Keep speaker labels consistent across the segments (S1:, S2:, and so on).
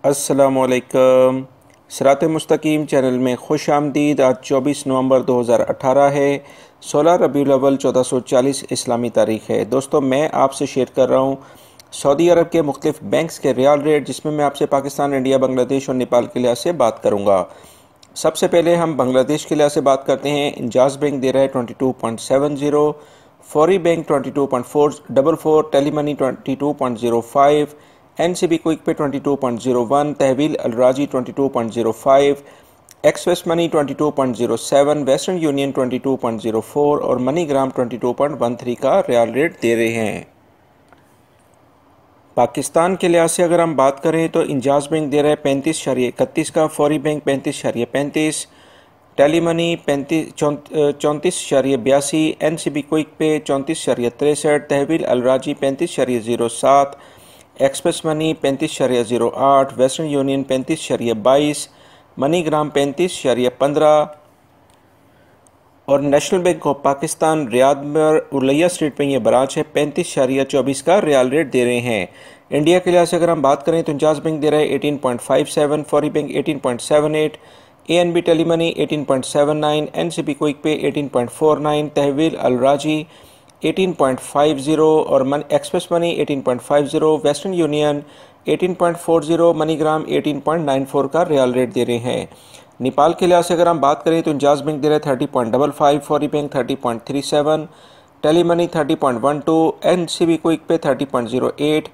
S1: अस्सलामुअलैकुम। सिरात मुस्तकीम चैनल में खुश आमदीद। आज 24 नवंबर 2018 है। 16 रबीउल अव्वल 1440 इस्लामी तारीख़ है। दोस्तों, मैं आपसे शेयर कर रहा हूँ सऊदी अरब के मुख्तलिफ बैंक्स के रियाल रेट, जिसमें मैं आपसे पाकिस्तान, इंडिया, बांग्लादेश और नेपाल के लिहाज से बात करूँगा। सबसे पहले हम बांग्लादेश के लिहाज से बात करते हैं। इंजाज बैंक दे रहा है 22.70, फौरी bank 22.444, Telemoney 22.05, NCB Quick Pay 22.01, Tahweel Al Rajhi 22.05, Express Money 22.07, Western Union 22.04 और मनीग्राम 22.13 का रियाल रेट दे रहे हैं। पाकिस्तान के लिहाज से अगर हम बात करें तो इंजाज बैंक दे रहा है 35.31 का, फौरी bank 35.35, Telemoney 34.82, NCB Quick Pay 34.63, Tahweel Al Rajhi 35.07, Express Money 35.08, Western Union 35.22, MoneyGram 35.15 और National Bank of Pakistan Riyadh में उलैया स्ट्रीट पे ये ब्रांच है 35.24 का रियाल रेट दे रहे हैं। इंडिया के लिहाज से अगर हम बात करें तो इंजाज बैंक दे रहा है 18.57, फौरी bank 18.78, ANB Telemoney 18.79, NCB Quick पे 18.49, तहवील अलराजी 18.50 और express money 18.50, western union 18.40, MoneyGram 18.94 का रियाल रेट दे रहे हैं। नेपाल के लिहाज से अगर हम बात करें तो इंजाज बैंक दे रहे हैं 30.55, फौरी bank 30.37, Telemoney 30.12, NCB Quick Pay 30.08,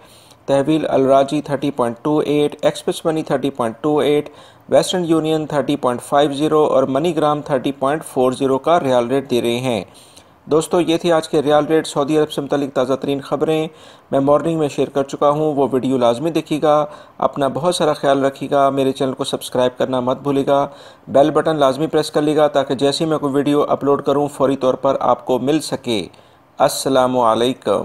S1: Tahweel Al Rajhi 30.28, Express Money 30.28, Western Union 30.50 और मनीग्राम 30.40 का रियाल रेट दे रहे हैं। दोस्तों, ये थी आज के रियाल रेट सऊदी अरब से मुतालिक ताज़ा तरीन ख़बरें मैं मॉर्निंग में शेयर कर चुका हूँ। वो वीडियो लाजमी देखिएगा। अपना बहुत सारा ख्याल रखिएगा। मेरे चैनल को सब्सक्राइब करना मत भूलिएगा। बेल बटन लाजमी प्रेस कर लीजिएगा ताकि जैसे ही मैं कोई वीडियो अपलोड करूँ फ़ौरी तौर पर आपको मिल सके। अस्सलामु अलैकुम।